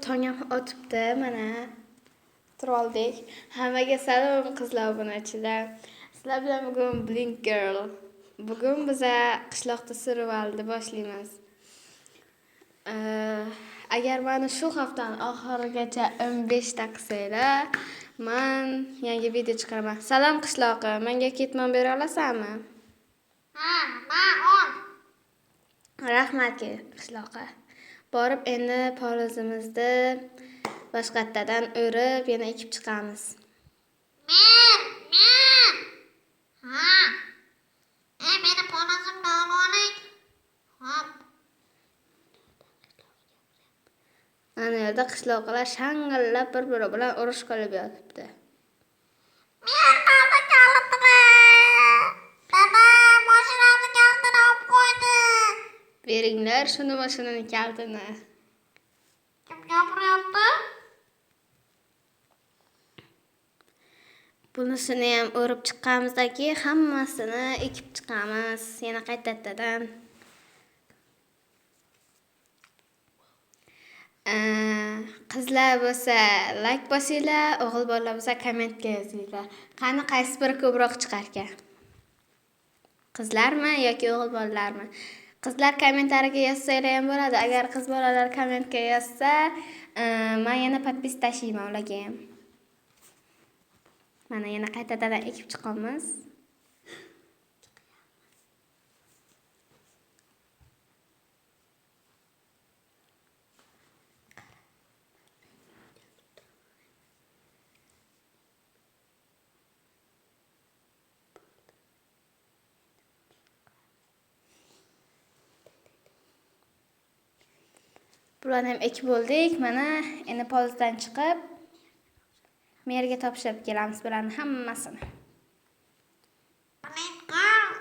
tong ham otibdi, mana. Turib oldik. Hammaga salom qizlar obunachilar. Sizlar bilan bugun Blink Girl. Bugun biz qishloqda survivalni boshlaymiz. Agar meni shu haftaning oxirigacha 15 ta qilsanglar, men yangi video chiqaraman. Salom qishloqi, menga ketmon bera olasanmi? Ha, men ol. Rahmat qishloqi. Borib endi polizimizni boshqattadan o'rib, yana ekib chiqamiz. Men. Ha. Meni polizimni oling. Hop. Ana yerda qishloqlar shang'illab bir-biri bilan urush qilib yotibdi. Men qalda kalitdim. Dada, mashinani kalitini olib qo'ydi. Beringlar shuni mashinani kalitini. Kim gapiryapti? Bunisini ham o'rib chiqqamizdagi hammasini ekib chiqamiz. Yana qaytadan. Qizlar bo'lsa like bosinglar, o'g'il bolalar bo'lsa kommentga yozinglar. Qani qaysi biri ko'proq chiqarkan? Qizlarmi yoki o'g'il bolalarmi? Qizlar kommentlariga yozsanglar ham bo'ladi. Agar qiz bolalar kommentga yozsa, men yana podpis tashlayman ularga ham. Mana yana qaytadan ekib chiqamiz. Bularni ham ekib bo'ldik. Mana endi polizdan chiqib merga topshirib kelamiz bularni hammasini.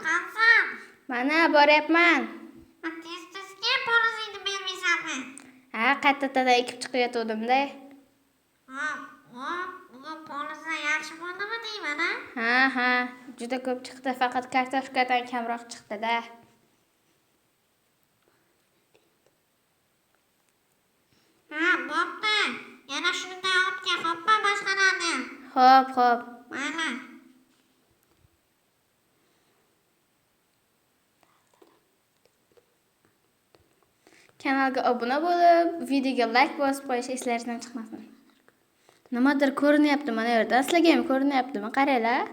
Qansan? Mana boryapman. Tez-tezga polizingni bermaysanmi? Ha, qaytadan ekib chiqayotgandim-da. Bugun polizlar yaxshi bo'ldimi deyman, Ha, juda ko'p chiqdi, faqat kartoshkadan kamroq chiqdi-da. Ha, bo'pti. Yana shunday olib kel, xo'pmi, boshqalarni? Xo'p. Mayli. Kanalga obuna bo'lib, videoga like bosib qo'yish eslaringizdan chiqmasin. Nimadir ko'rinyapti mana yerda. Sizlarga ham ko'rinyaptimi? Qaranglar.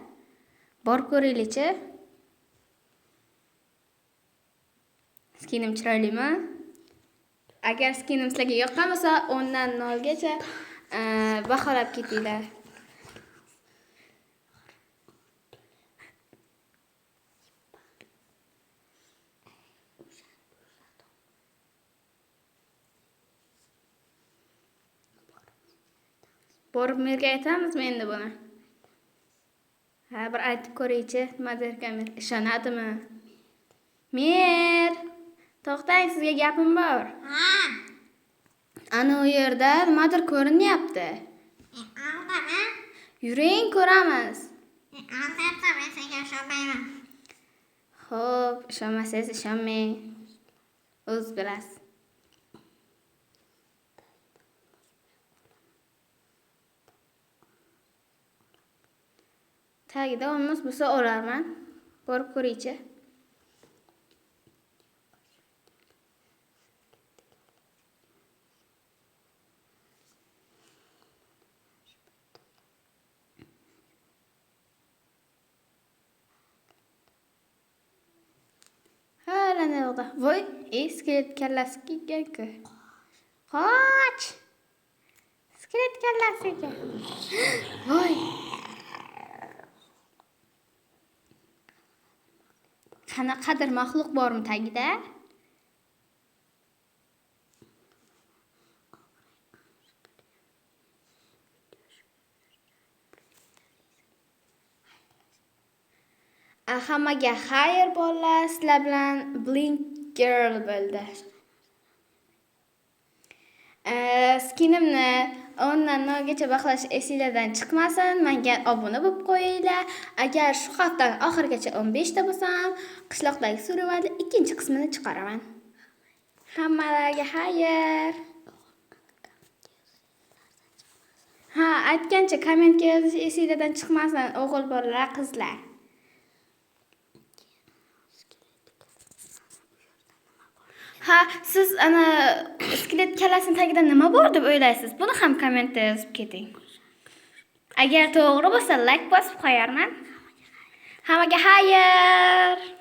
Borib ko'ringlar-chi. Skinim chiroylimi? Agar skinim sizlarga yoqqan bo'lsa, 10 dan 0 gacha baholab ketinglar. Borib merga aytamizmi endi buni? Ha, bir aytib ko'ring-chi, nima derkan mer? Ishonadimi? Mer, to'xtang, sizga gapim bor. Ha. Ana u yerda nimadir ko'rinyapti. Aldimi? Yuring, ko'ramiz. Aldayapsan, men senga ishonmayman. Xo'p, ishonmasangiz ishonmang. O'z bilasiz. Tagida olmos bo'lsa olarman. Borib ko'ring-chi. Hala nerede? Voy, iskelet kallasi kelgan-ku. Qoch! Iskelet kallasi ekan. Voy. Qanaqadir maxluq bormi tagida? Hammaga xayr bolalar, sizlar bilan Blink Girl bo'ldi. Skinimni 10 dan 0 gacha bahlash esingizdan chiqmasin. Menga obuna bo'lib qo'yinglar. Agar shu haftaning oxirigacha 15 ta bo'lsam, qishloqdagi survivalni ikkinchi qismini chiqaraman. Hammalarga xayr. Ha, aytgancha kommentga yozish esingizdan chiqmasin, o'g'il bolalar, qizlar. Ha, siz ana skelet kalasining tagida nima bor deb o'ylaysiz? Buni ham kommentda yozib keting. Agar to'g'ri bo'lsa, like bosib qo'yarman. Hammaga xayr.